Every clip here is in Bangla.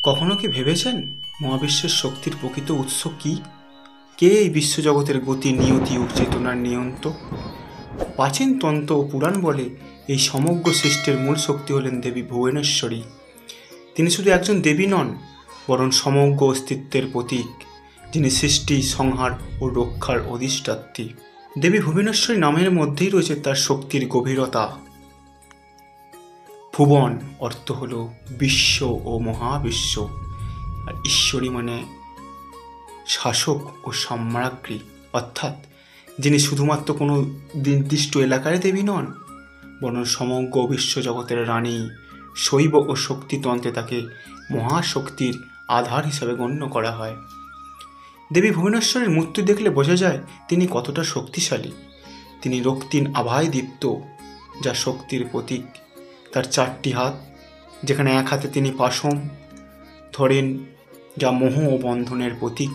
কখনো কি ভেবেছেন মহাবিশ্বের শক্তির প্রকৃত উৎস কি? কে এই বিশ্বজগতের গতি, নিয়তি ও চেতনার নিয়ন্ত্রক? প্রাচীন তন্ত্র ও পুরাণ বলে এই সমগ্র সৃষ্টির মূল শক্তি হলেন দেবী ভুবনেশ্বরী। তিনি শুধু একজন দেবী নন, বরং সমগ্র অস্তিত্বের প্রতীক, যিনি সৃষ্টি, সংহার ও রক্ষার অধিষ্ঠাত্রী। দেবী ভুবনেশ্বরী নামের মধ্যেই রয়েছে তার শক্তির গভীরতা। ভুবন অর্থ হল বিশ্ব ও মহাবিশ্ব, আর ঈশ্বরী মানে শাসক ও সম্রাজ্ঞী, অর্থাৎ যিনি শুধুমাত্র কোনো নির্দিষ্ট এলাকার দেবী নন, বরং সমগ্র বিশ্বজগতের রানী। শৈব ও শক্তিতন্ত্রে তাকে মহাশক্তির আধার হিসাবে গণ্য করা হয়। দেবী ভুবনেশ্বরীর মূর্তি দেখলে বোঝা যায় তিনি কতটা শক্তিশালী। তিনি রক্তিম আভায় দীপ্ত, যা শক্তির প্রতীক। তার 4টি হাত, যেখানে এক হাতে তিনি পাশম ধরেন, যা মোহ ও বন্ধনের প্রতীক।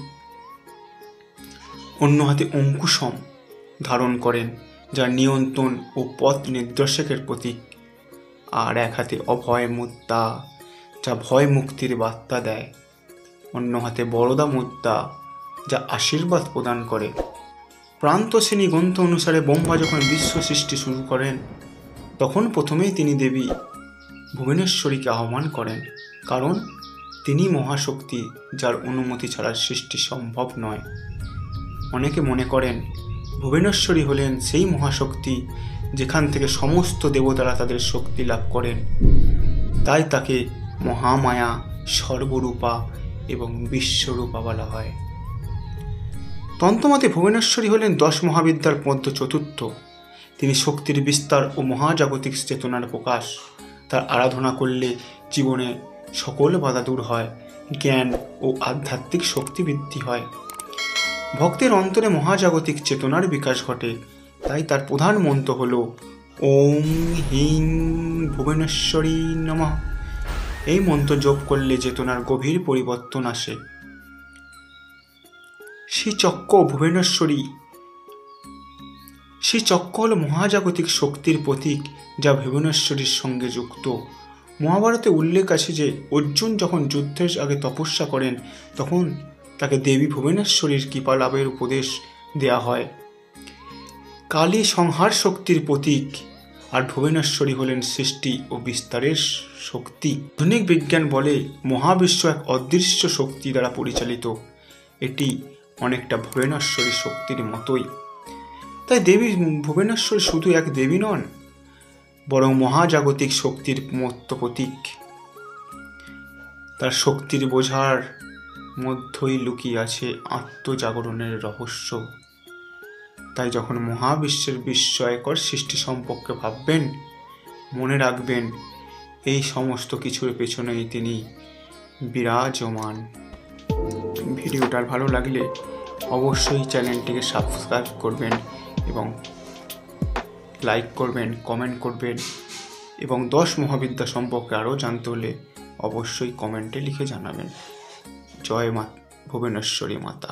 অন্য হাতে অঙ্কুশম ধারণ করেন, যা নিয়ন্ত্রণ ও পথ নির্দেশকের প্রতীক। আর এক হাতে অভয় মুদ্রা, যা ভয় মুক্তির বার্তা দেয়। অন্য হাতে বরদা মুদ্রা, যা আশীর্বাদ প্রদান করে। প্রান্ত শ্রেণী গ্রন্থ অনুসারে ব্রহ্মা যখন বিশ্ব সৃষ্টি শুরু করেন, তখন প্রথমেই তিনি দেবী ভুবনেশ্বরীকে আহ্বান করেন, কারণ তিনি মহাশক্তি, যার অনুমতি ছাড়া সৃষ্টি সম্ভব নয়। অনেকে মনে করেন ভুবনেশ্বরী হলেন সেই মহাশক্তি যেখান থেকে সমস্ত দেবতারা তাদের শক্তি লাভ করেন, তাই তাকে মহামায়া, সর্বরূপা এবং বিশ্বরূপা বলা হয়। তন্ত্রমতে ভুবনেশ্বরী হলেন 10 মহাবিদ্যার মধ্যে চতুর্থ। তিনি শক্তির বিস্তার ও মহাজাগতিক চেতনার প্রকাশ। তার আরাধনা করলে জীবনে সকল বাধা দূর হয়, জ্ঞান ও আধ্যাত্মিক শক্তি বৃদ্ধি হয়, ভক্তের অন্তরে মহাজাগতিক চেতনার বিকাশ ঘটে। তাই তার প্রধান মন্ত্র হল ওম হ্রিং ভুবনেশ্বরী নমঃ। এই মন্ত্র জপ করলে চেতনার গভীর পরিবর্তন আসে। শ্রীচক্র ভুবনেশ্বরী। শ্রীচক্র হল মহাজাগতিক শক্তির প্রতীক, যা ভুবনেশ্বরীর সঙ্গে যুক্ত। মহাভারতে উল্লেখ আছে যে অর্জুন যখন যুদ্ধের আগে তপস্যা করেন, তখন তাকে দেবী ভুবনেশ্বরীর কৃপা লাভের উপদেশ দেয়া হয়। কালী সংহার শক্তির প্রতীক, আর ভুবনেশ্বরী হলেন সৃষ্টি ও বিস্তারের শক্তি। আধুনিক বিজ্ঞান বলে মহাবিশ্ব এক অদৃশ্য শক্তি দ্বারা পরিচালিত। এটি অনেকটা ভুবনেশ্বরী শক্তির মতোই। তাই দেবী ভুবনেশ্বরী শুধু এক দেবী নন, বরং মহাজাগতিক শক্তির মূর্ত প্রতীক। তার শক্তির বোঝার মধ্যেই লুকিয়ে আছে আত্মজাগরণের রহস্য। তাই যখন মহাবিশ্বের বিস্ময়কর সৃষ্টি সম্পর্কে ভাববেন, মনে রাখবেন এই সমস্ত কিছুর পেছনেই তিনি বিরাজমান। ভিডিওটার ভালো লাগলে অবশ্যই চ্যানেলটিকে সাবস্ক্রাইব করবেন এবং লাইক করবেন, কমেন্ট করবেন, এবং 10 মহাবিদ্যা সম্পর্কে আরও জানতে হলে অবশ্যই কমেন্টে লিখে জানাবেন। জয় মা ভুবনেশ্বরী মাতা।